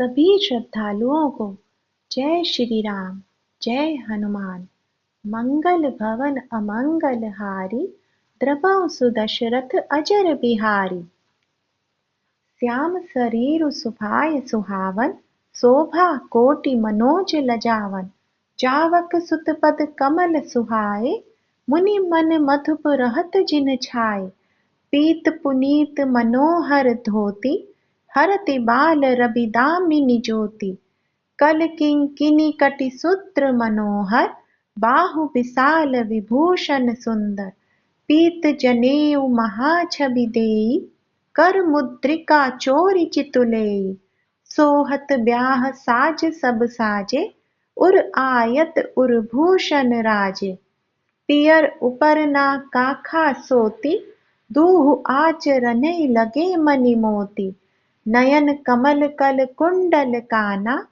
सभी श्रद्धालुओं को जय श्री राम, जय हनुमान। मंगल भवन अमंगल हारी, द्रवहु सुदशरथ अजर बिहारी। श्याम शरीरु सुभाय सुहावन, शोभा कोटि मनोज लजावन। जावक सुत पद कमल सुहाए, मुनि मन मधुप रहत जिन छाए। पीत पुनीत मनोहर धोती, हरति बाल रविदामिनी ज्योति। कल किंकिनी कटि सूत्र मनोहर, बाहु विशाल विभूषण सुंदर। पीत जनेऊ महाछवि देई, कर मुद्रिका चोरी चितुलेई। सोहत ब्याह साज सब साजे, उर आयत उर भूषण राजे। पियर उपरना काखा सोती, दूहु आचरनहि लगे मनि मोती। नयन कमल कल कुंडल काना,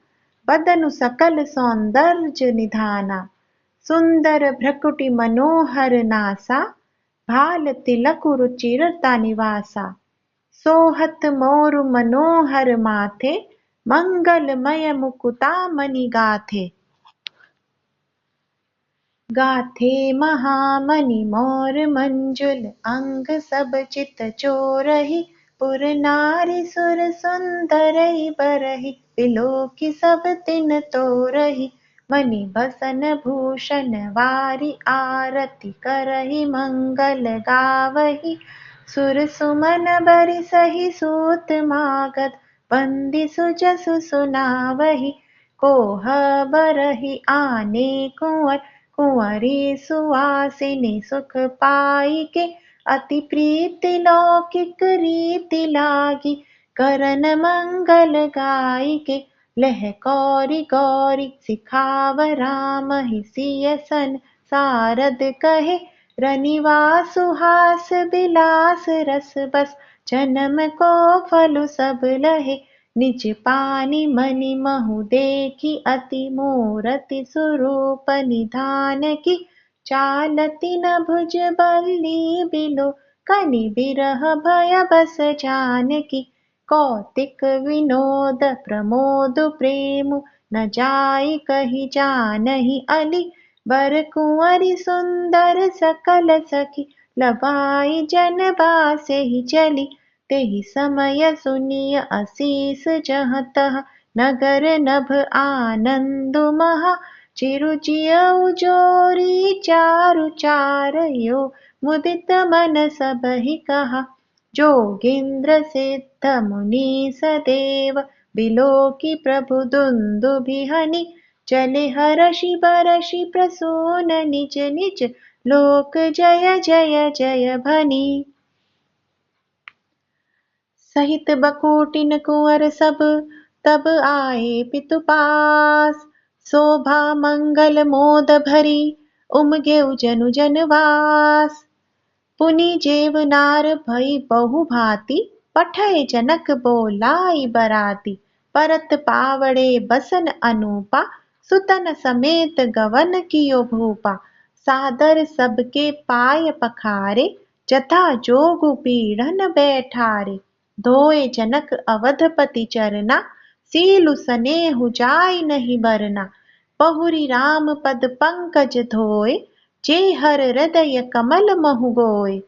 बदनु सकल सौंदर्य निधाना। सुंदर भ्रकुटि मनोहर नासा, भाल तिलकु रुचिरता निवासा। सोहत मोरु मनोहर माथे, मंगलमय मुकुतामणि गाथे। गाथे महामणि मोर मंजुल, अंग सब चित चोरहि। पुर नारि सुर सुंदरहि बरहि, बिलोकि सब तिन तोरहि। मणि बसन भूषण वारि, आरती करहि मंगल गावहि। सुर सुमन बरिसहि सूत मागध, बंदी सुजसु सुनावहि। कोह बरहि आने कुंवर, कुंवरी सुवासिनी सुख पाइके। अति प्रीति लौकिक रीति लागी, करन मंगल गायिके। लह कौरि गौरी सिखाव राम, ही सिय सन सारद कहे। रनिवासु हास बिलास रस बस, जन्म को फलु सब लहे। निज पानि मनि महु देखी, अति मूरति स्वरूप निधान की। चालति न भुज बल्ली बिलो, कनि बिरह भय बस जानकी। कौतिक विनोद प्रमोद प्रेम, न जाई कहि जानहि अली। बर कुंवरी सुंदर सकल सखी, लबाई जन बासेहि चली। तेहि समय सुनिय असीस जहाँ तहाँ, नगर नभ आनंदु महा। चिरुचियउ जोरी चारु चारयो, मुदित मन सबहि कहा। जोगींद्र सिद्ध मुनि सदेव, बिलोकि प्रभु दुन्दुभिहनि। चले हरषि बरषि प्रसून, निज निज लोक जय जय जय भनी। सहित बकुटिन कुंवर सब, तब आए पितु पास। शोभा मंगल मोद भरी, उमगेउ जनु जनवास। पुनि जेव नार भई बहु भांति, पठय जनक बोलाई बराती। परत पावड़े बसन अनूपा, सुतन समेत गवन कियो भूपा। सादर सबके पाय पखारे, जथा जोगु पीढ़न बैठारे। धोए जनक अवधपति चरना, सीलु सनेहु जाय नहीं बरना। बहुरी राम पद पंकज धोए, जे हर हृदय कमल महु गोए।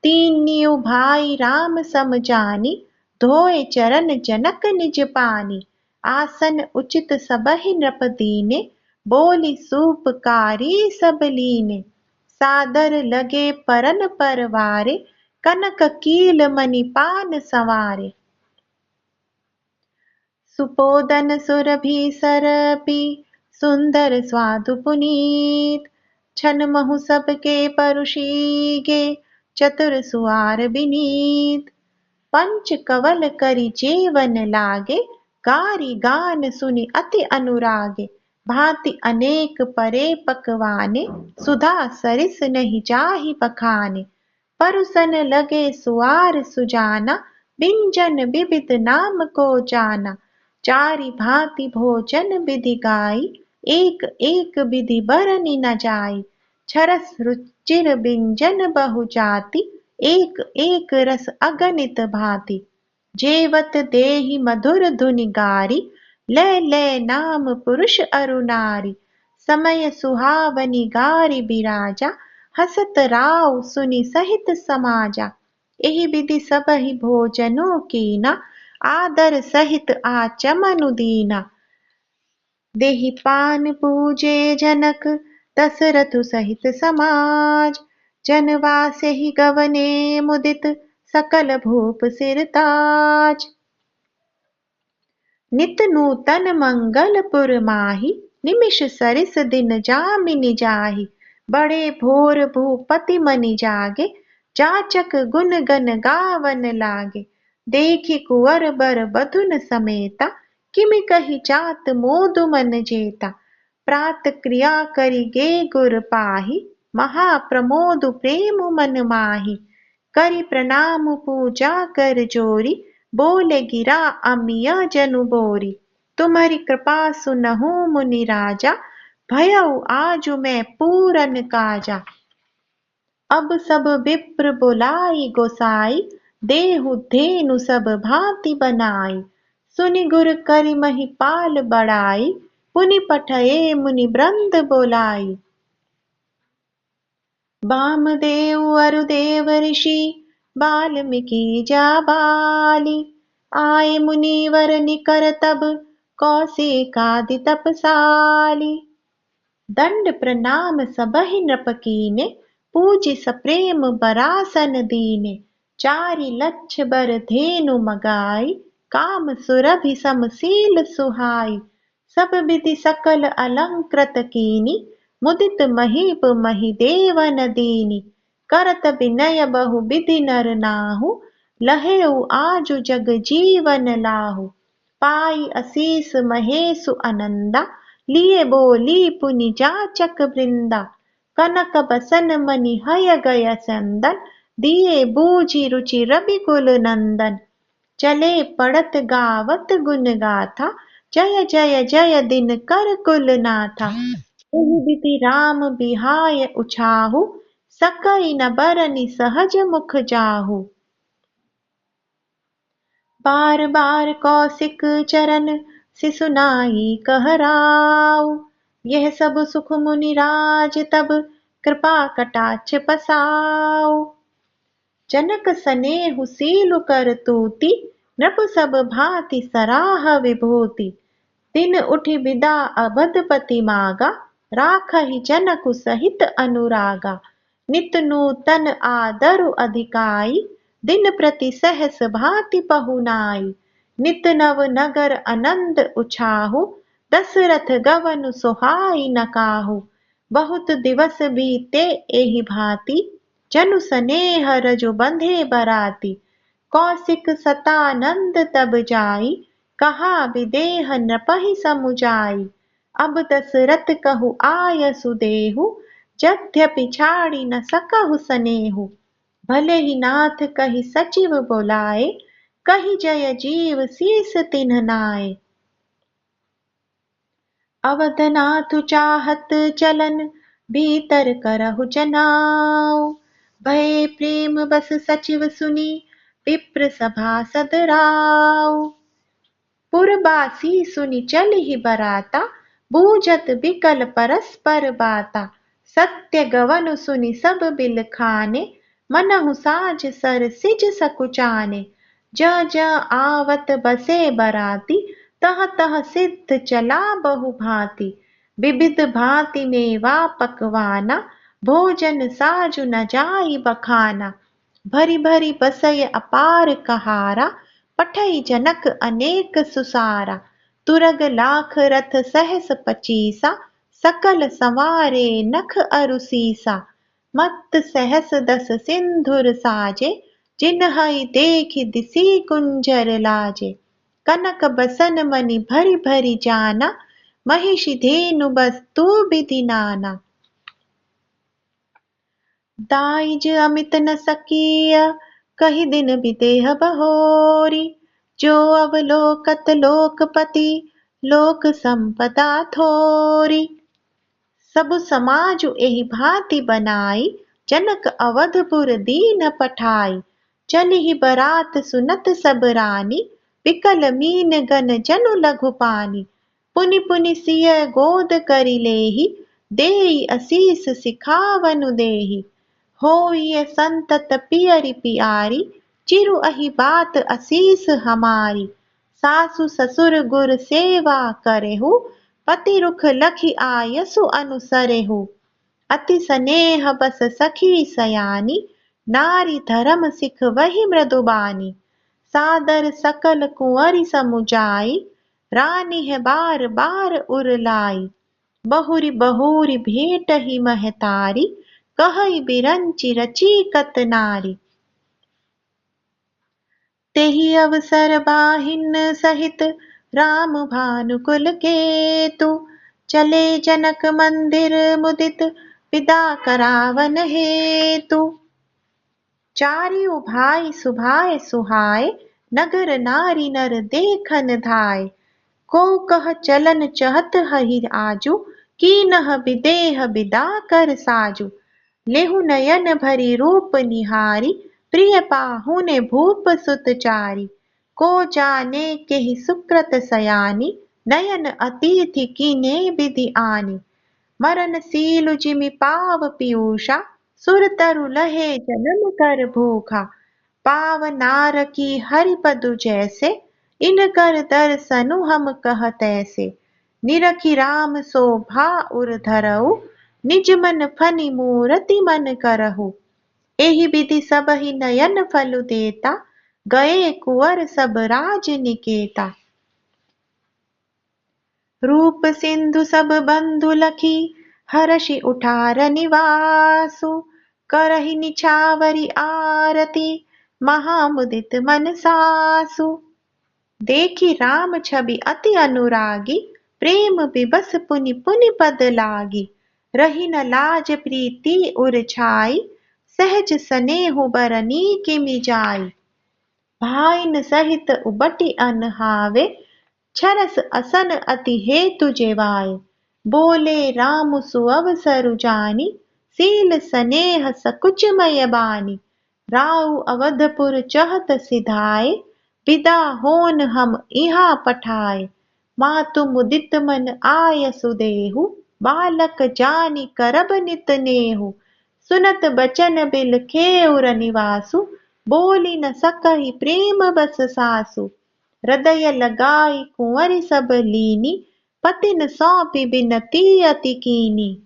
तीन्यु भाई राम सम जानी, धोए चरण जनक निज पानी। आसन उचित सबहि नृप दीने, बोली सूपकारी सब लीने। सादर लगे परन परवारे, कनक कील मणि पान संवारे। सुपोदन सुरभि सरपी, सुंदर स्वादु पुनीत। छन महु सबके परुषीगे, चतुर सुआर बिनीत। पंच कवल करि जेवन लागे, गारी गान सुनि अति अनुरागे। भांति अनेक परे पकवाने, सुधा सरिस नहीं जाहि बखाने। परुसन लगे सुआर सुजाना, बिंजन विविध नाम को जाना। चारि भांति भोजन विधि गाई, एक एक विधि बरनि न जाई। छरस रुचिर बिंजन बहु जाति, एक एक रस अगणित भांति। जेवत देहि मधुर धुनि गारी, ले ले नाम पुरुष अरु नारी, समय सुहावनी गारी बिराजा, हसत राव सुनि सहित समाजा। एहि विधि सबहि भोजनो कीना, आदर सहित आचमनु दीना। देहि पान पूजे जनक, दशरथु सहित समाज। जनवासे गवने मुदित, सकल भूप सिरताज। नित नूतन मंगलपुर माही, निमिष सरिस दिन जामिनि जाहि। बड़े भोर भूपति मनि जागे, जाचक गुन गन गावन लागे। देखि कुंवर बर बधुन समेता, किमि कहि जात मोदु मन जेता। प्रात क्रिया करि गे गुर पाहि, महाप्रमोदु प्रेम मन माहि। करि प्रणाम पूजा कर जोरी, बोले गिरा अमिय जनु बोरी। तुम्हारी कृपा सुनहु मुनि राजा, भयउ आजु मैं पूरन काजा। अब सब विप्र बुलाई गोसाई, देहु धेनु सब भांति बनाई। सुनि गुर करि महिपाल बड़ाई, पुनि पठये मुनि वृंद बोलाई। वामदेव अरुदेव ऋषि, वाल्मीकि जाबाली। आए मुनिवर निकर तब, कौशिकादि तपसाली। दंड प्रणाम सबहि नृप कीने, पूजि सप्रेम बरासन दीने। चारि लक्ष बर धेनु मगाई, काम सुरभि समशील सुहाई। सब विधि सकल अलंकृत कीनी, मुदित महीप मही देवन दीनी। करत विनय बहु विधि नर नाहु, लहेउ आजु जग जीवन लाहु। पाई असीस महेशु अनंदा, लिए बोली पुनि जाचक वृंदा। कनक बसन मनि हय गय चंदन, दिए बूझि रुचि रवि कुल नंदन। चले पड़त गावत गुण गाथा, जय जय जय दिन कर कुल नाथा। एहि विधि राम बिहाय उछाहु, सकई न बरनि सहज मुख जाहु। बार बार कौशिक चरण, सिसुनाई कहराऊ। यह सब सुख मुनि राज तब, कृपा कटाक्ष पसाऊ। जनक सनेहु सीलु कर तूति, नृप सब भांति सराह विभूति। दिन उठि विदा अवधपति मागा, राखहि जनकु सहित अनुरागा। नित नूतन आदरु अधिकाई, दिन प्रति सहस भांति पहुनाई। नित नव नगर आनंद उछाहु, दशरथ गवनु सोहाई न काहू। बहुत दिवस बीते एहि भांति, जनु सनेह रजु बंधे बराती। कौशिक सतानंद तब जाई, कहा विदेह नृपहि समुझाई। अब दशरथ कहु आय सुदेहु, यद्यपि छाड़ि न सकहु सनेहु। भले ही नाथ कहि सचिव बोलाए, कहि जय जीव शीस तिन्ह नाए। अवधनाथ चाहत चलन, भीतर करहु जनाऊ। भय प्रेम बस सचिव सुनी, विप्र सभासद राऊ। पुरबासी सुनि चलिहि बराता, बूझत बिकल परस्पर बाता। सत्य गवनु सुनि सब बिलखाने, मनहु साज सर सिज सकुचाने। ज ज आवत बसे बराती, तह तह सिद्ध चला बहु भांति। विविध भांति मेवा पकवाना, भोजन साजु न जाई बखाना। भरी भरी बसय अपार कहारा, पठई जनक अनेक सुसारा। तुरग लाख रथ सहस पचीसा, सकल संवारे नख अरु सीसा। मत्त सहस दस सिंधुर साजे, जिन्हई देखि दिसी कुंजर लाजे। कनक बसन मनि भरि भरि जाना, महिषी धेनु बस्तु विधि नाना। दाइज अमित न सकीय, कहि दिन विदेह बहोरी। जो अवलोकत लोकपति, लोक संपदा थोरी। सब समाजु एहि भांति बनाई, जनक अवधपुर दीन पठाई। चलिहि बरात सुनत सब रानी, बिकल मीन गन जनु लघु पानी। पुनि पुनि सिय गोद करि लेहि, देई असीस सिखावनु देहि। होइए संतत पियरि पियारी, चिरु अहि बात असीस हमारी। सासु ससुर गुर सेवा करेहु, पति रुख लखि आयसु अनुसरेहु। अति स्नेह बस सखी सयानी, नारी धर्म सिख वही मृदुबानी। सादर सकल कुंवरी समुझाई, रानी है बार बार उरलाई। बहुरी बहुरी भेंट ही महतारी, कहई बिरंची रचीकत नारी। तेहि अवसर बाहिन सहित राम भानुकुल केतु, चले जनक मंदिर मुदित विदा करावन हेतु। चारियों भाई सुभाए सुहाए, नगर नारी नर देखन धाय। को कह चलन चहत हहि आजू, कीनह विदेह विदा कर साजू। लेहु नयन भरी रूप निहारी, प्रिय पाहुने भूप सुत चारी। को जाने केहि सुकृत सयानी, नयन अतिथि कीने विधि आनी। मरनशीलु जिमि पाव पीयूषा, सुर तरु लहे जन्म कर भूखा। पाव नार की हरिपदु जैसे, इनकर दर्शनु हम कहत ऐसे। निरखि राम शोभा उर धरऊ, निज मन फनि मूरति मन करहु। एहि विधि सबहि नयन फलु देता, गए कुंवर सब राज निकेता। रूप सिंधु सब बंधु लखी, हरषि उठार निवासु। करहि निछावरी आरती, महामुदित मन सासु। देखी राम छवि अति अनुरागी, प्रेम विबस पुनि पुनि पद लागी। रही न लाज प्रीति उर छाई, सहज स्नेहु बरनी किमि जाई। भाइन सहित उबटि अनहावे, छरस असन अति हेतु जेवाए। बोले राम सुअवसरु जानी, सील स्नेह सकुचमय बानी। राउ अवधपुर चहत सिधाए, विदा होन हम इहाँ पठाए। मातु मुदित मन आय सुदेहु, बालक जानी करब नित नेहु। सुनत बचन बिल खेउर निवासु, बोली न सकहि प्रेम बस सासु। हृदय लगाई कुंवरी सब लीनी, पतिन सौंपी बिनती अति कीनी।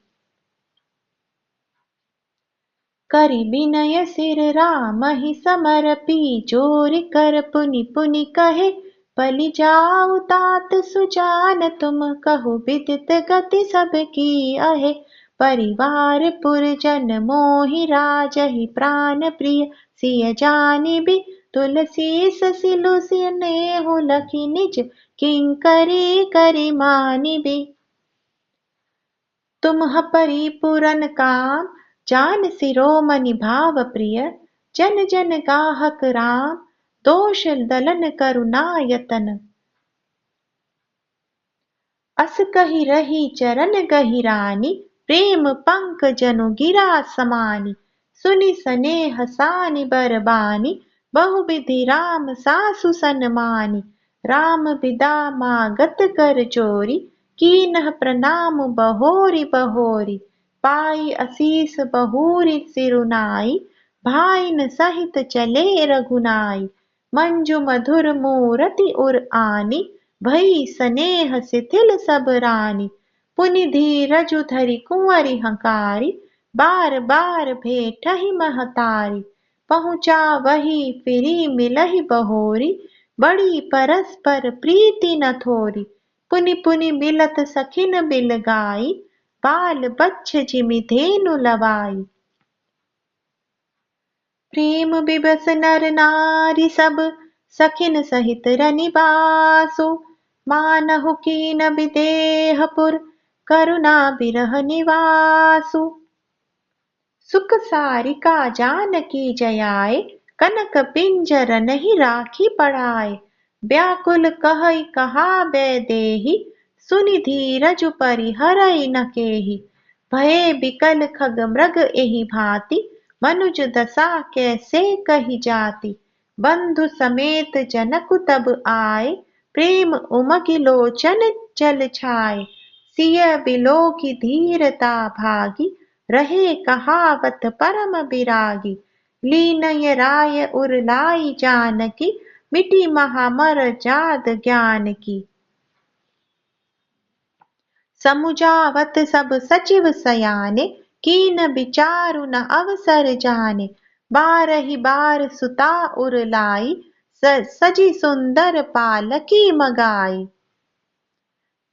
करि विनय सिर रामहि समर्पी, जोरि कर पुनि पुनि कहे। पलि जाऊ तात सुजान तुम, कहु विदित गति सब की अहे। परिवार पुरजन मोहि राजहि, प्राण प्रिय सिय जानिबि। तुलसी ससिलु स्नेहु लखि, निज किंकरी करि मानिबि। तुम्ह परिपूरन काम, जान शिरोमणि भाव प्रिय। जन जन गाहक राम, दोष दलन करुणायतन। अस कहि रही चरण गहिरानी, प्रेम पंक जनु गिरा समानी। सुनि स्नेह सानि बरबानी, बहुविधि राम सासु सन्मानी। राम विदा मागत कर जोरी, कीनह प्रणाम बहोरी बहोरी। पाई असीस बहुरी सिरुनाई, भाइन सहित चले रघुनाई। मंजु मधुर मूरति उर आनी, भई स्नेह शिथिल सब रानी। पुनि धीरजु धरि कुंवरी हंकारी, बार बार भेटहि महतारी। पहुँचा वही फिरी मिलहि बहोरी, बड़ी परस्पर प्रीति न थोरी। पुनि पुनि मिलत सखिन बिल गाई, बाल बच्छ जिमि धेनु लवाई। प्रेम विबस नर नारी सब, सखिन सहित रनिबासु। मानहु कीन विदेहपुर, करुणा बिरह निवासु। सुख सारिका जानकी जयाए, कनक पिंजर नहीं राखी पड़ाए। व्याकुल कहई कहाबे देहि, सुनि धीरजु परिहरई न केहि। भये बिकल खग मृग एहि भांति, मनुज दशा कैसे कही जाति। बंधु समेत जनक तब आए, प्रेम उमगी लोचन जल छाए। सिय बिलो की धीरता भागी, रहे कहावत परम बिरागी। लीनय राय उरलाई जानकी, मिटी महामर जाद ज्ञान की। समुझावत सब सचिव सयाने, कीन विचारु न अवसर जाने। बारहि बार सुता उरलाई, सजी सुंदर पालकी मगाई।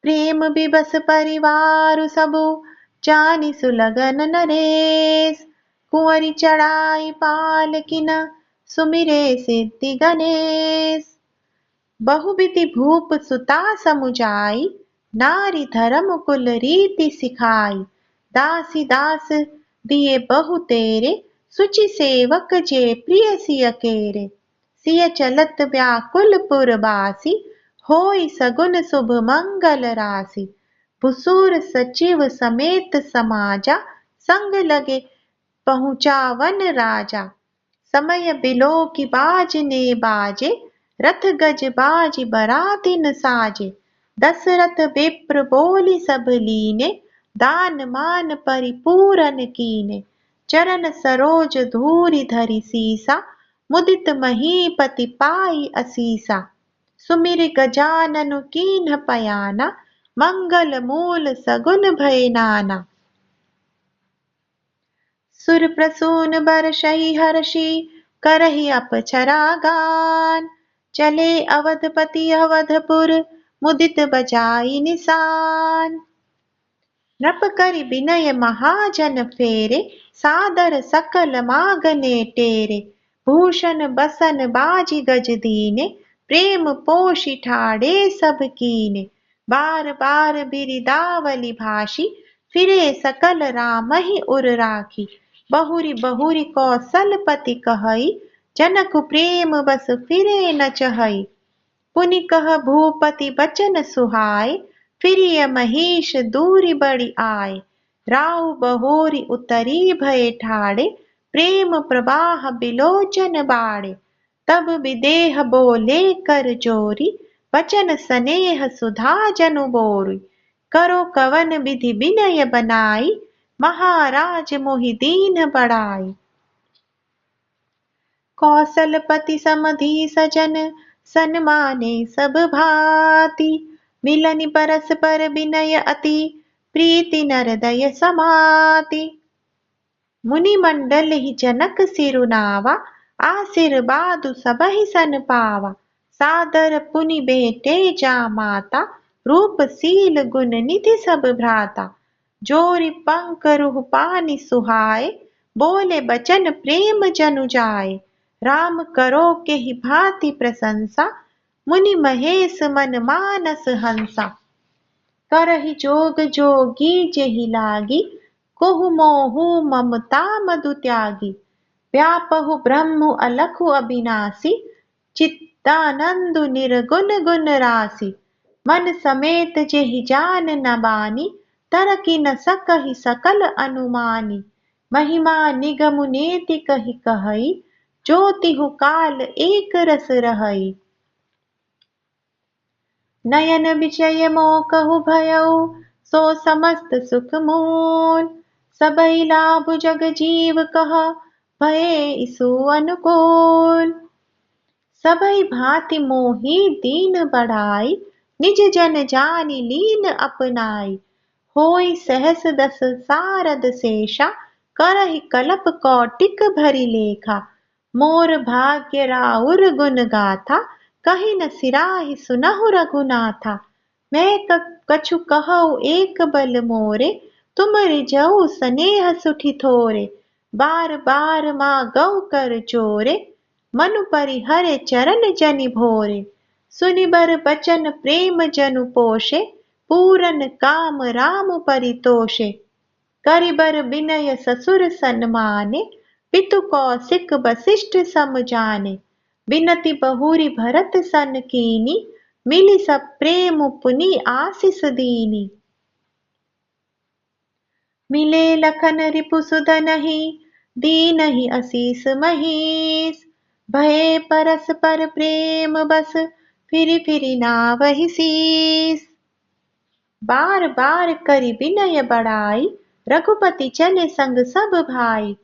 प्रेम विबस परिवार सबु, जानि सुलगन नरेश। कुंवरी चढ़ाई पालकिन, सुमिरे सिद्धि गणेश। बहुविधि भूप सुता समुझाई, नारी धर्म कुल रीति सिखाई। दासी दास दिए बहु तेरे, सुचि सेवक जे प्रिय सिय केरे। सिय चलत व्याकुल पुरबासी, होई सगुन शुभ मंगल राशि। भुसूर सचिव समेत समाजा, संग लगे पहुँचा वन राजा। समय बिलो की बाज ने बाजे, रथ गज बाज बरातिन साजे। दशरथ विप्र बोली सब लीने, दान मान परिपूरन कीने। चरण सरोज धूरि धरि सीसा, मुदित महीपति पाई असीसा। सुमिर गजाननु कीन्ह पयाना, मंगल मूल सगुन भय नाना। सुर प्रसून बरषहि हर्षि, करहि अपछरा गान। चले अवधपति अवधपुर, मुदित बजाई निशान। नृप करि विनय महाजन फेरे, सादर सकल मागने टेरे। भूषण बसन बाजी गज दीने, प्रेम पोषि ठाड़े सब कीने। बार बार बिरिदावली भाषी, फिरे सकल रामहि उर राखी। बहुरी बहुरी कौशलपति कहई, जनक प्रेम बस फिरे न चहई। पुनि कह भूपति बचन सुहाए, फिरिय महीश दूरि बड़ी आए। राउ बहोरी उतरी भय ठाड़े, प्रेम प्रवाह बिलोचन बाड़े। तब विदेह बोले कर जोरी, वचन स्नेह सुधा जनु बोरी। करो कवन विधि विनय बनाई, महाराज मोहि दीन बढ़ाई। कौशलपति समधि सजन, सन्माने सब भांति। मिलनि परस्पर विनय अति, प्रीति नरदय समाति। मुनि मंडल ही जनक सिरुनावा, आशीर्वादु सबहि सन पावा। सादर पुनि बेटे जा माता, रूप सील गुण निधि सब भ्राता। जोरि पंख रुह पानि सुहाए, बोले बचन प्रेम जनु जाए। राम करो के ही भांति प्रशंसा, मुनि महेश मन मानस हंसा। करहि जोग जोगी जेहि लागी, कोहु मोहु ममता मधु त्यागी। व्यापहु ब्रह्म अलखु अविनाशी, चित्तानंदु निर्गुण गुण राशि। मन समेत जेहि जान न बानी, तरकि न सकहि सकल अनुमानी। महिमा निगम नेति कहि कहई, ज्योतिहु काल एक रस रहई। नयन विषय मोकहु भयउ, सो समस्त सुख मूल। सबई लाभ जग जीव कह, भये इसु अनुकूल। सबई भांति मोहि दीन बढ़ाई, निज जन जानि लीन अपनाई। होई सहस दस सारद शेषा, करहि कलप कौटिक भरि लेखा। मोर भाग्य राउर गुण गाथा, कहि न सिराहि सुनहु रघुनाथा। मैं कछु कहु एक बल मोरे, तुम रिझऊ स्नेह सुठि थोरे। बार बार मागऊ कर चोरे, मनु परिहरे चरण जनि भोरे। सुनि बर बचन प्रेम जनु पोषे, पूरन काम राम परितोषे। करि बर विनय ससुर सन्माने, पितु कौशिक वसिष्ठ सम जाने। विनति बहुरी भरत सन कीनी, मिली सब प्रेम पुनि आशीष दीनी। मिले लखन रिपु सुदनहि, दीनहि असीस महीस। भये परस्पर प्रेम बस, फिरि फिरि नावहि शीस। बार बार करि विनय बड़ाई, रघुपति चले संग सब भाई।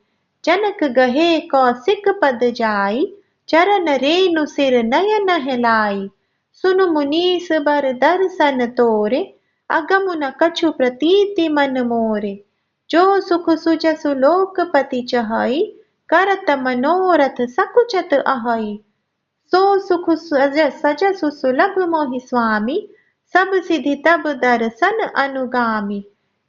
जनक गहे कौशिक पद जाई, चरण रेणु सिर नयन हेलाई। सुनु मुनीस बर दर्शन तोरे, अगम न कछु प्रतीति मन मोरे। जो सुख सुजसु लोकपति चहई, करत मनोरथ सकुचत अहई। सो सुख सजसु सुलभ मोहि स्वामी, सब सिधि तब दर्शन अनुगामी।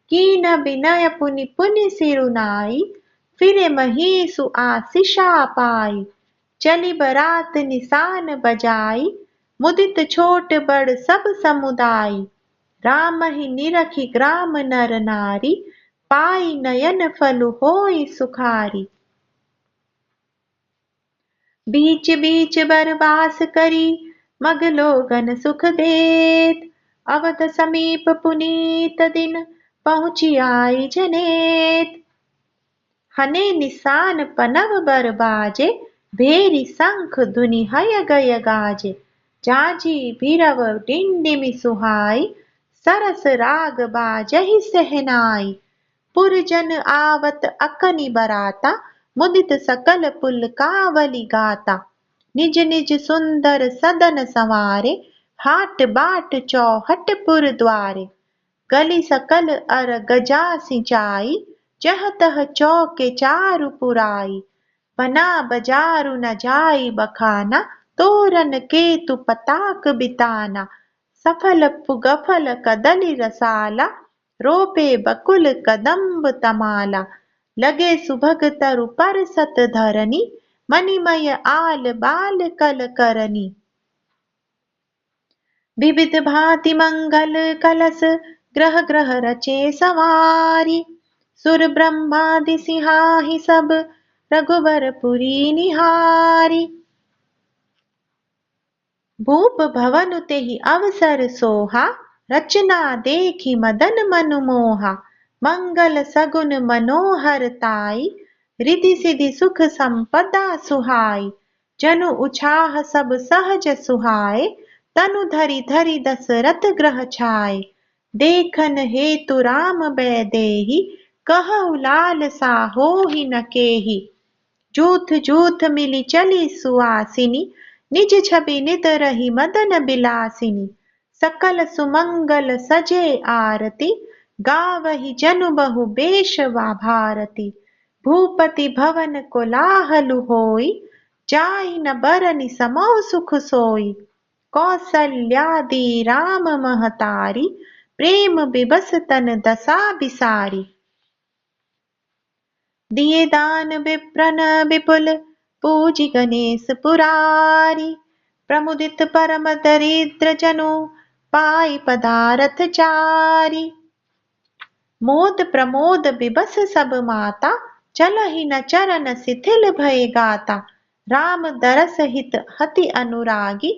कीन विनय पुनि पुनि सिरुनाई, फिरे महीसु आशीषा पाई। चली बरात निशान बजाई, मुदित छोट बड़ सब समुदाय। राम ही निरखी ग्राम नर नारी, पाई नयन फल होई सुखारी। बीच बीच बरबास करी, मग लोगन सुख देत। अवध समीप पुनीत दिन, पहुँची आई जनेत। हने निशान पनव बर बाजे, भेरी शंख धुनि हय गय गाजे। जाजी भीरव डिंडिमि सुहाई, सरस राग बाजहि सहनाई। पुरजन आवत अकनि बराता, मुदित सकल पुलकावली गाता। निज निज सुंदर सदन संवारे, हाट बाट चौहट पुर द्वारे। गली सकल अर गजा सिंचाई, जह तह चौके चारु पुराई। बना बजारु न जाई बखाना, तोरन केतु पताक बिताना। सफल पुगफल कदली रसाला, रोपे बकुल कदम्ब तमाला। लगे सुभग तरु पर सत धरनी, मणिमय आल बाल कल करनी। विविध भांति मंगल कलश, ग्रह ग्रह रचे सवारी। सुर ब्रह्मादि सिंहाहि सब, रघुबर पुरी निहारी। भूप भवन तेहि अवसर सोहा, रचना देखी मदन मनु मोहा। मंगल सगुन मनोहर ताई, रिधि सिधि सुख संपदा सुहाई। जनु उछाह सब सहज सुहाए, तनु धरि धरि दशरथ ग्रह छाए। देखन हेतु राम बैदेही, कहु लाल सा होहि न केही। जूथ जूथ मिली चली सुआसिनी, निज छवि नित रही मदन बिलासिनी। सकल सुमंगल सजे आरती, गावहि जनु बहु बेश भारती। भूपति भवन कोलाहल होई, जाहि न बरनि समौ सुख सोई। कौसल्यादि राम महतारी, प्रेम बिबस तन दशा बिसारी। दिए दान विप्रन विपुल, पूजि गणेश पुरारी। प्रमुदित परम दरिद्र जनु, पाई पदारथ चारी। मोद प्रमोद बिबस सब माता, चलहि न चरण शिथिल भय गाता। राम दरस हित हति अनुरागी,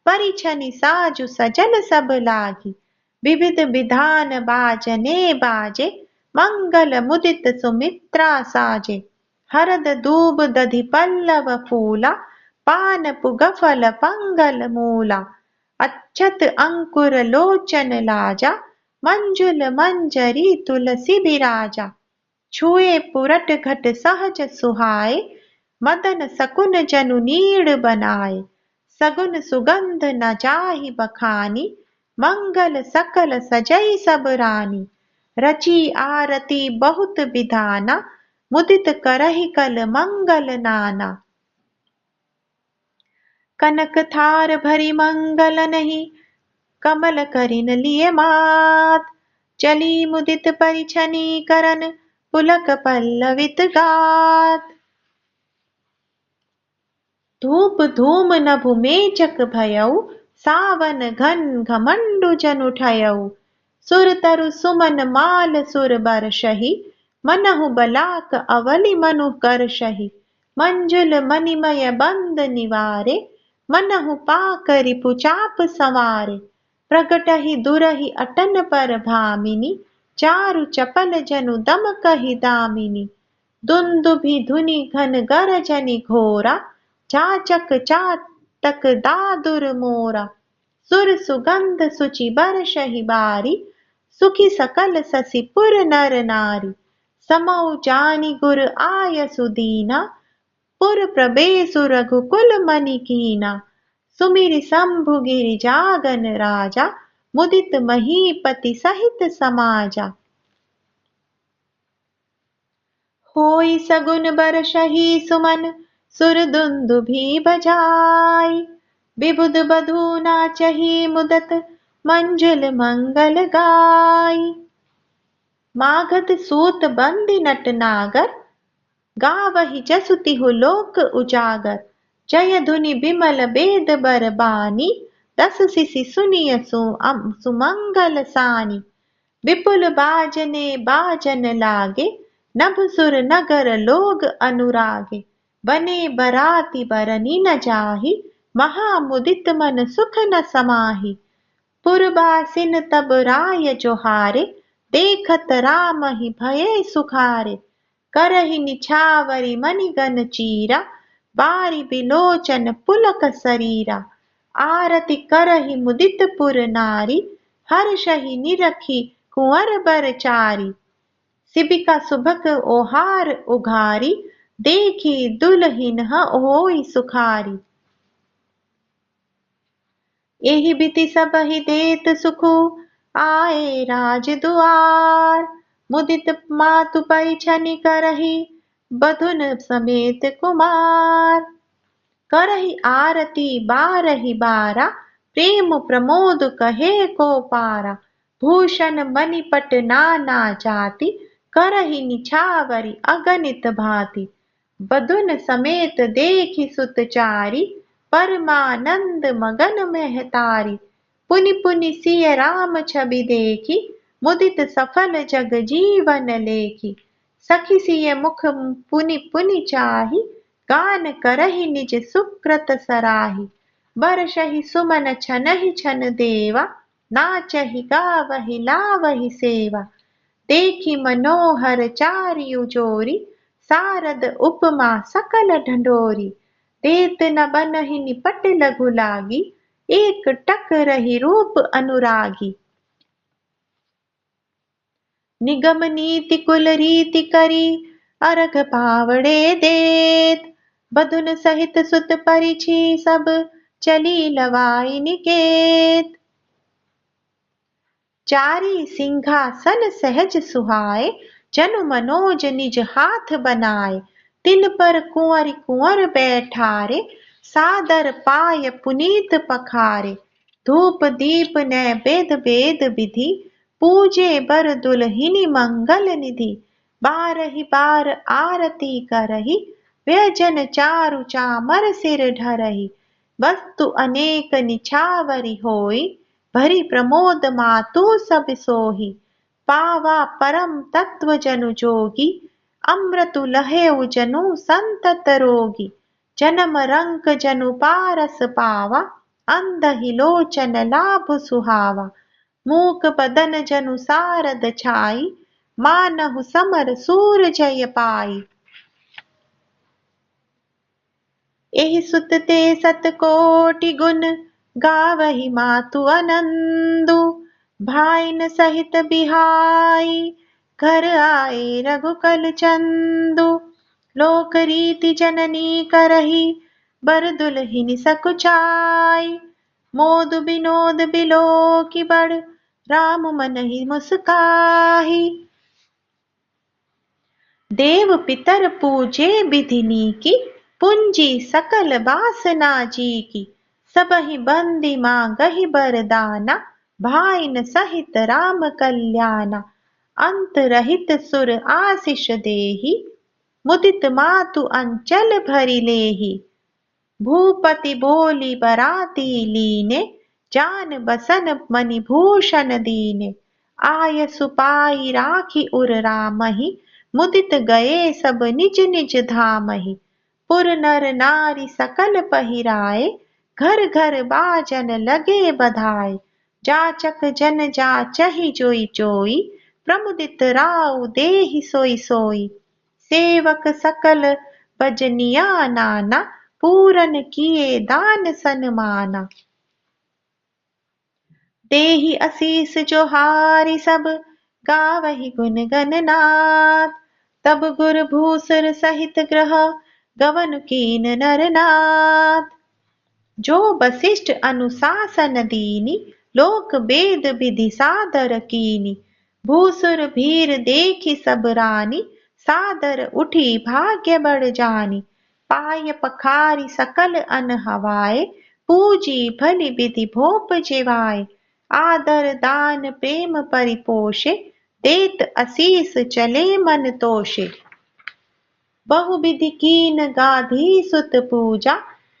परिछनि साजु सजल सब लागी। विविध विधान बाजने बाजे, मंगल मुदित सुमित्रा साजे। हरद दूब दधि पल्लव फूला, पान पुगफल पंगल मूला। अच्छत अंकुर लोचन लाजा, मंजुल मंजरी तुलसी बिराजा। छुए पुरट घट सहज सुहाए, मदन सकुन जनु नीड़ बनाए। सगुन सुगंध न जाहि बखानी, मंगल सकल सजई सब रानी। रची आरती बहुत विधाना, मुदित करहि कल मंगल नाना। कनक थार भरी मंगल नहीं, कमल करिन लिए मात। चली मुदित परिछनि करन, पुलक पल्लवित गात। धूप धूम नभु मेचक भयउ, सावन घन घमंडु जन उठयउ। सुर तरु सुमन माल सुर बरषहि, मनहु बलाक अवलि मनु करषहि। मंजुल मणिमय बंद निवारे, मनहु पाकरि पुचाप संवारे। प्रगटहि दुरहि अटन पर भामिनी, चारु चपल जनु दम कहि दामिनी। दुंदुभि धुनि घन गरजनि घोरा, चाचक चातक दादुर मोरा, सुर सुगंध सुचि बरषहि बारी, सुखी सकल ससी पुर नर नारी, समौ जानी गुर आय सुदीना, पुर प्रबेसु रघुकुल मनि कीना, सुमिरि शंभु गिरि जागन राजा, मुदित महीपति सहित समाजा। होई सगुन बरषहि सुमन, सुर दुंदुभि बजाई, विबुध बधू नाचहि मुदत, मंजुल मंगल गाई। मागध सूत बंदी नट नागर, गावहि जसु तिहु लोक उजागर। जय धुनि बिमल बेद बरबानी, दस सिसि सुनिय सुमंगल सानी। विपुल बाजने बाजन लागे, नभ सुर नगर लोग अनुरागे। बने बराती बरनी न जाहि, महामुदित मन सुख न समाहि। पुरबासिन तब राय जोहारे, देखत राम ही भये सुखारे। करहि निछावरि मणिगन चीरा, बारी बिलोचन पुलक शरीरा। आरती करहि मुदित पुर नारी, हर्षहि निरखी कुंवर बर चारी। सिबिका सुभग ओहार उघारी, देखी दुलहिन होई सुखारी। एहि बिति सबहि देत सुखु, आए राज दुआर। मुदित मातु परिछनि करहि, बधुन समेत कुमार। करहि आरती बारहि बारा, प्रेम प्रमोद कहे को पारा। भूषण मणिपट नाना जाति, करहि निछावरि अगणित भांति। बधुन समेत देखि सुत चारि, परमानंद मगन महतारी। पुनि पुनि सिय राम छवि देखी, मुदित सफल जग जीवन लेखी। सखी सिय मुख पुनि पुनि चाही, गान करहि निज सुकृत सराही। बरषहि सुमन छनहि छन देवा, नाचहि गावहि लावहि सेवा। देखि मनोहर चारिउ जोरी, सारद उपमा सकल ढंढोरी। देत न बनहि निपट लघु लागी, एक टक रहि रूप अनुरागी। निगम नीति कुल रीति करी, अरघ पावड़े देत। बधुन सहित सुत परिछि सब, चली लवाई निकेत। चारी सिंहासन सहज सुहाए, जनु मनोज निज हाथ बनाए। तिन पर कुंवर कुंवर बैठारे, सादर पाय पुनीत पखारे। धूप दीप नैवेद्य वेद विधि, पूजे बर दुलहिनी मंगल निधि। बारहि बार आरती करहि, व्यजन चारु चामर सिर ढरहि। वस्तु अनेक निछावरि होई, भरी प्रमोद मातु सब सोही। पावा परम तत्व जनु जोगी, अमृतु लहेउ जनु संतत रोगी। जन्म रंक जनु पारस पावा, अंधहि लोचन लाभ सुहावा। मूक बदन जनु सारद छाई, मानहु समर सूर जय पाई। एहि सुत ते सतकोटि गुण, गावहि मातु आनंदु। भाइन सहित बिहाई, घर आए रघुकुल चंदु। लोक रीति जननी करहि, बर दुलहिन सकुचाई। मोद विनोद बिलोकि बड़, राम मनहि मुस्काही। देव पितर पूजे विधि नीकी, पूंजी सकल बासना जीकी। सबहि बंदी मांगहि बरदाना, भाइन सहित राम कल्याणा। अंत रहित सुर आशीष देहि, मुदित मातु अंचल भरि लेहि। भूपति बोली बराती लीने, जान बसन मणि भूषण दीने। आय सुपाई राखी उर रामहि, मुदित गए सब निज निज धामहि। पुर नर नारी सकल पहिराए, घर घर बाजन लगे बधाए। जाचक जन जाचहि जोई जोई, प्रमुदित राउ देहि सोई सोई। सेवक सकल भजनिया नाना, पूरन किए दान सन्माना। देहि असीस जो हारि सब, गावहि गुण गणनाथ। तब गुर भूसुर सहित ग्रह, गवन कीन नरनाथ। जो वशिष्ठ अनुशासन दीनी, लोक वेद विधि सादर कीनी। भूसुर भीर देखि सब रानी, सादर उठी भाग्य बढ़ जानी। पाय पखारी सकल अन हवाए, पूजी भली विधि भोप जेवाए। आदर दान प्रेम परिपोषे, देत असीस चले मन तोषे। बहुविधि कीन गाधी सुत पूजा,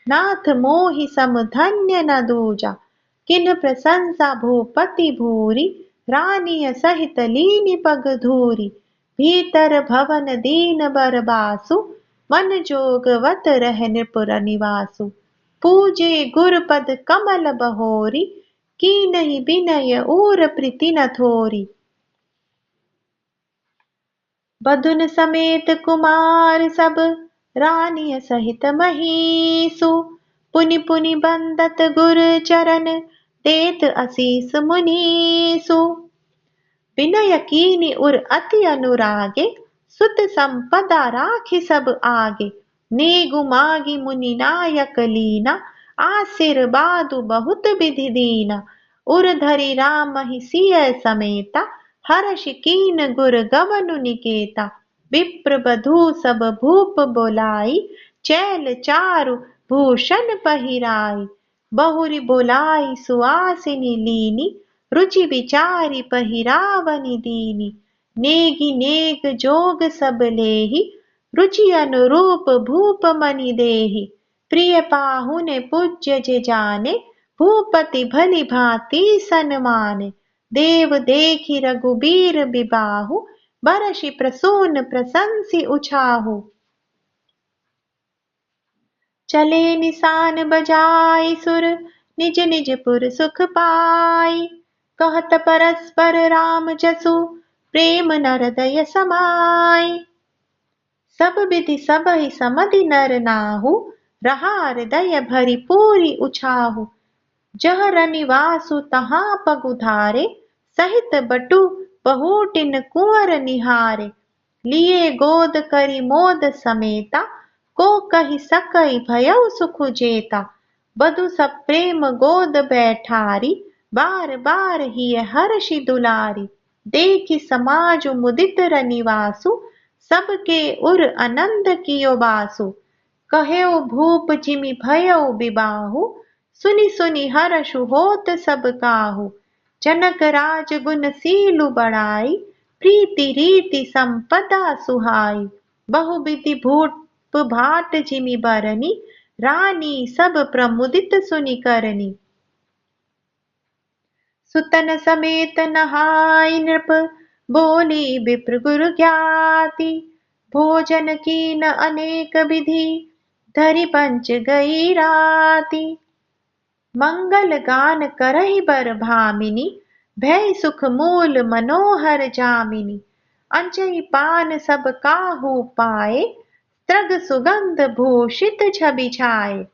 नाथ मोहि सम धन्य न दूजा। किन्ह प्रशंसा भूपति भूरि, रानिय सहित लीनि पग धूरि। भीतर भवन दीन बर बासु, मन जोगवत रह नृपुर निवासु। पूजे गुरपद कमल बहोरी, कीनहि विनय ऊर प्रीति न थोरी। बधुन समेत कुमार सब, रानिय सहित महीसु। पुनि पुनि बंदत गुर चरण, देत असीस मुनीसु। विनय कीनि उर अति अनुरागे, सुत संपदा राखि सब आगे। नेगु मागी मुनि नायक लीना, आशीर्वादु बहुत विधि दीना। उर धरि रामहि सिय समेता, हर्षि कीन गुर गवनु निकेता। विप्र बधू सब भूप बोलाई, चैल चारु भूषण पहिराई। बहुरि बोलाई सुआसिनी लीनी, रुचि विचारि पहिरावनि दीनी। नेगि नेग जोग सब लेहि, रुचि अनुरूप भूप मनि देहि। प्रिय पाहुने पूज्य जे जाने, भूपति भली भांति सन्माने। देव देखि रघुबीर बिबाहु, बरषि प्रसून प्रशंसि उछाहु। चले निशान बजाई सुर, निज निज पुर सुख पाई। कहत परस्पर राम जसु, प्रेम नरदय समाई। सब विधि सबहि समधि नर नाहु, रहा हृदय भरि पूरी उछाहु। जह रनिवासु तहाँ पगुधारे, सहित बटु बहुटिन कुंवर निहारे। लिए गोद करि मोद समेता, को कहि सकई भयउ सुख जेता। बधु सब प्रेम गोद बैठारी, बार बार हिय हर्षि दुलारी। देखि समाजु मुदित रनिवासु, सबके उर आनंद कियो बासु। कहेउ भूप जिमि भयउ बिबाहु, सुनि सुनि हर्षु होत सब काहू। जनक राज गुण सीलु बड़ाई, प्रीति रीति संपदा सुहाई। बहुविधि भूप भाट जिमि बरनी, रानी सब प्रमुदित सुनि करनी। सुतन समेत नहाई नृप, बोली विप्र गुरु ज्ञाति। भोजन कीन अनेक विधि, धरि पंच गई राति। मंगल गान करहि बर भामिनी, भय सुख मूल मनोहर जामिनी। अंजहि पान सब काहू पाए, त्रग सुगंध भूषित छवि छाए।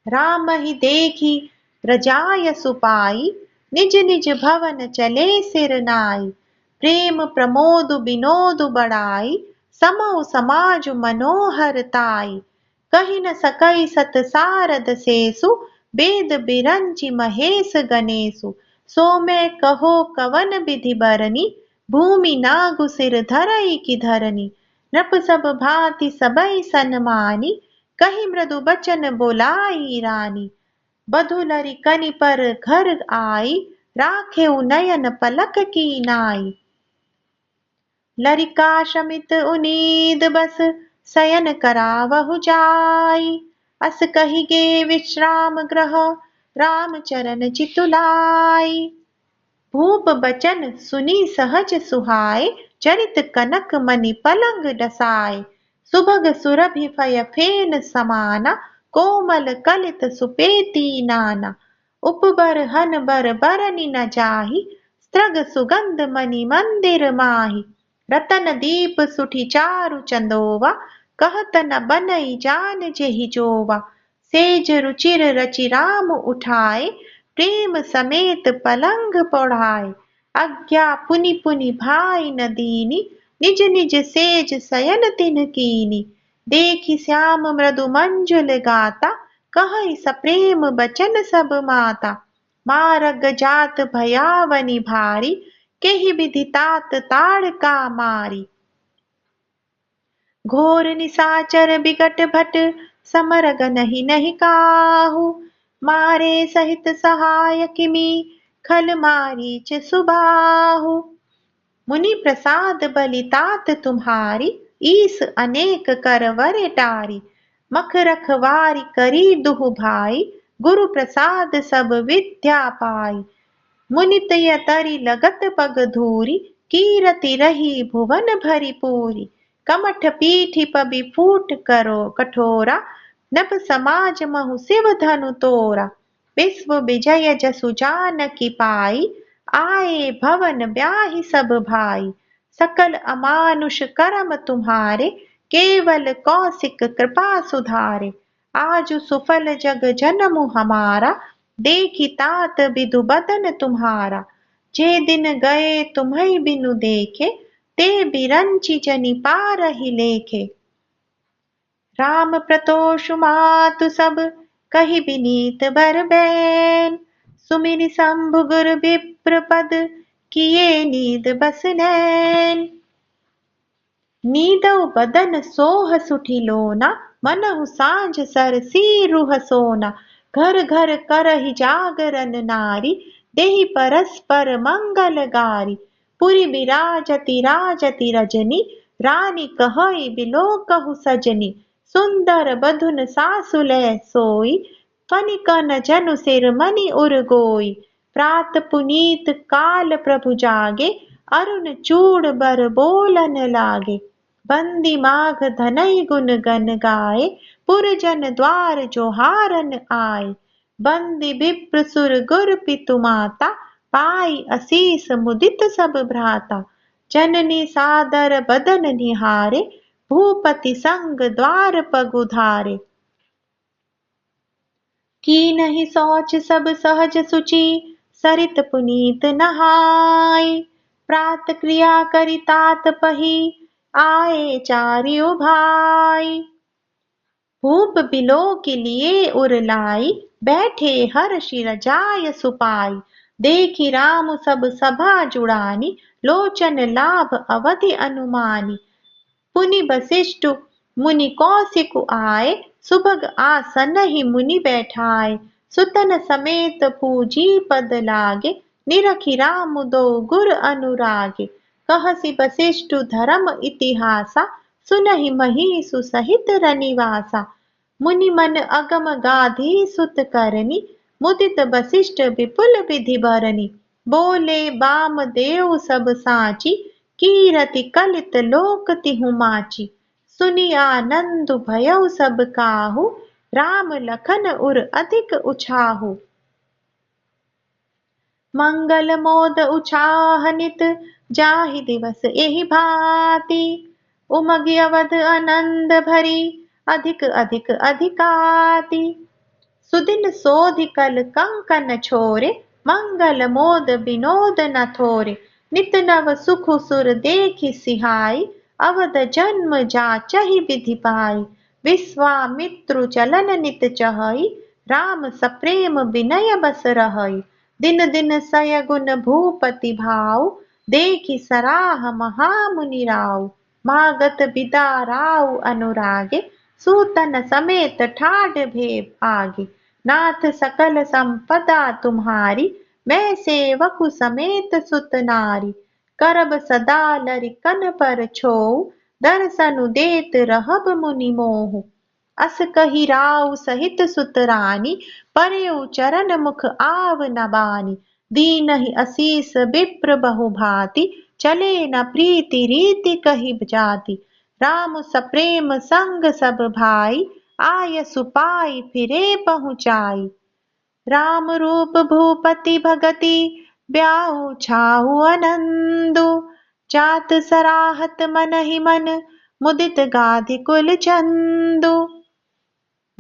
राम ही देखी रजाय सुपाई, निज निज भवन चले सिर नाई। प्रेम प्रमोदु बिनोदु बड़ाई, समउ समाजु मनोहर ताई। कहि न सकई सत सारद सेसु, वेद बिरंचि महेश गणेशु। सो मैं कहो कवन विधि बरनी, भूमि नागु सिर धरई की धरनी। नृप सब भांति सबई सन्मानी, कहि मृदु बचन बोलाई रानी। बधु लरि कनि पर घर आई, राखेउ नयन पलक की नाई। लरिका शमित उनीद बस, शयन करावहु जाई। अस कहि गे विश्राम ग्रह, राम चरण चितुलाई। भूप बचन सुनी सहज सुहाए, चरित कनक मनि पलंग डसाए। सुभग सुरभि फय फेन समाना, कोमल कलित सुपेती नाना। उपबर हन बर बरनि न जाहि, स्त्रग सुगंध मनि मंदिर माहि। रतन दीप सुठि चारु चंदोवा, कहत न बनई जान जेहि जोवा। सेज रुचिर रचि राम उठाए, प्रेम समेत पलंग पौढ़ाए। आज्ञा पुनि पुनि भाई न दीनी, निज निज सेज शयन तिन्ह कीनी। देखि श्याम मृदु मंजुल गाता, कहई सप्रेम बचन सब माता। मारग जात भयावनि भारी, केहि विधि तात ताड़का मारी। घोर निशाचर बिकट भट, समरग नहीं नहीं काहू। मारे सहित सहाय किमी, खल मारीच सुबाहु। मुनि प्रसाद बलि तात तुम्हारी, ईस अनेक करवर टारी। मख रखवारी करी दुहु भाई, गुरु प्रसाद सब विद्या पाई। मुनित तरी लगत पग धूरी, कीरति रही भुवन भरी पूरी। कमठ पीठी पबि फूट करो कठोरा, नभ समाज महु शिव धनु तोरा। विश्व विजय जसु जानकी पाई, आए भवन ब्याहि सब भाई। सकल अमानुष करम तुम्हारे, केवल कौशिक कृपा सुधारे। आजु सुफल जग जनमु हमारा, देखि तात विदु बदन तुम्हारा। जे दिन गए तुम्है बिनु देखे, ते बिरंचि जनि पारहि लेखे। राम प्रतोषु मातु सब, कहि बिनीत बर बैन। सुमिरि शंभु गुर विप्र पद, किए नीद बस नैन। नीदउ बदन सोह सुठि लोना, मनहु सांझ सरसी रुह सोना। घर घर करहि जागरण नारी, देहि परस्पर मंगल गारी। पुरि बिराजति राजति रजनी, रानी कहई बिलोकहु सजनी। सुंदर बधुन सासु लय सोई, फनिक न जनु सिर मणि उर गोई। प्रात पुनीत काल प्रभु जागे, अरुण चूड़ बर बोलन लागे। बंदी माघ धनई गुन गन गाए, पुरजन द्वार जोहारन आए। बंदी विप्र सुर गुर पितु माता, पाई असीस मुदित सब भ्राता। जननी सादर बदन निहारे, भूपति संग द्वार पगुधारे। कीनहि शौच सब सहज सुचि, सरित पुनीत नहाय। प्रात क्रिया करि तात पही, आए चारियो भाई। भूप बिलो के लिए उर लाई, बैठे हर्षि रजाय सुपाई। देखि राम सब सभा जुड़ानी, लोचन लाभ अवधि अनुमानी। पुनि वसिष्ठ मुनि कौशिक आए, सुभग आसनहि मुनि बैठाए। सुतन समेत पूजी पद लागे, निरखि राम दो गुर अनुरागे। कहसि वसिष्ठ धर्म इतिहासा, सुनहि महिषु सहित रनिवासा। मुनि मन अगम गाधी सुत करनी, मुदित वसिष्ठ विपुल विधि बरनी। बोले बाम देव सब साची, कीरति कलित लोक तिहु माची। सुनि आनंद भयउ सब काहू, राम लखन उर अधिक उछाहू। मंगल मोद उछाह नित, जाहि दिवस एहि भांति। उमगि अवध आनंद भरी, अधिक अधिक अधिकाति। सुदिन सोधि कल कंकन छोरे, मंगल मोद विनोद न थोरे। नित नव सुख सुर देखि सिहाई, अवध जन्म जाचहि विधि पाई। विश्वामित्रु चलन नित चहई, राम सप्रेम विनय बस रहई। दिन दिन सय गुण भूपति भाऊ, देखि सराह महामुनि राऊ। मागत बिदा राऊ अनुरागे, सूतन समेत ठाढ़ भें आगे। नाथ सकल संपदा तुम्हारी, मैं सेवकु समेत सुत नारी। करब सदा लरिकन पर छोऊ, दर्शनु देत रहब मुनि मोहु। अस कही राऊ सहित सुत रानी, परेउ चरण मुख आव न बानी। दीनहि असीस विप्र बहु भांति, चले न प्रीति रीति कहि जाति। राम सप्रेम संग सब भाई, आय सुपाई फिरे पहुँचाई। राम रूप भूपति भगति, ब्याहु छाहु आनंदु। जात सराहत मनहि मन, मुदित गाधि कुल चंदु।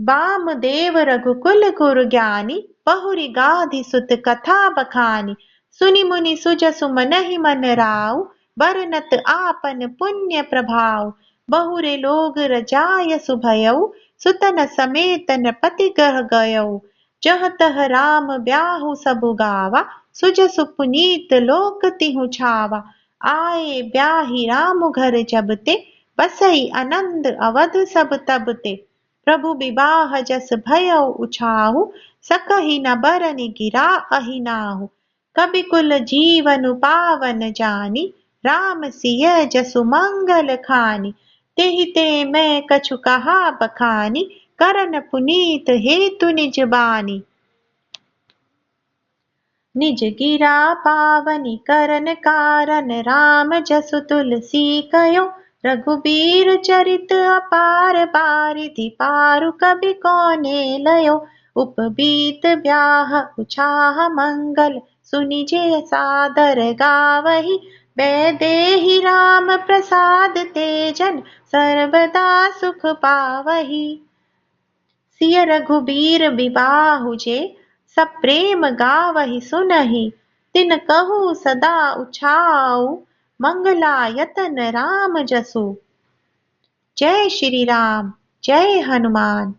वामदेव रघुकुल गुरु ज्ञानी, बहुरी गाधि सुत कथा बखानी। सुनि मुनि सुजसु मनहि मन राउ, बरनत आपन पुण्य प्रभाव। बहुरे लोग रजाय सुभयउ, सुतन समेत नृपति गृह गयउ। जह तह राम ब्याहु सबु गावा, सुजसु पुनीत लोक तिहु छावा। आए ब्याहि राम घर जब ते, बसई आनंद अवध सब तब ते। प्रभु विवाह जस भयउ उछाहु, सकहि न बरनि गिरा अहि नाहु। कबि कुल जीवनु पावन जानी, राम सिय जसु मंगल खानी। तेहि ते मैं कछु कहा बखानी, करन पुनीत हेतु निज बानी। निज गिरा पावनी करन कारन, राम जसु तुलसी कयो। रघुबीर चरित अपार बारिधि, पारु कबि कोने लयो। उपबीत ब्याह उछाह मंगल, सुनि जे सादर गावही। वैदेही राम प्रसाद तेजन, सर्वदा सुख पावही। सिय रघुबीर विबाहु जे, सब प्रेम गावहि सुनहि। तिन कहु सदा उछाउ, मंगलायतन राम जसु। जय श्री राम, जय हनुमान।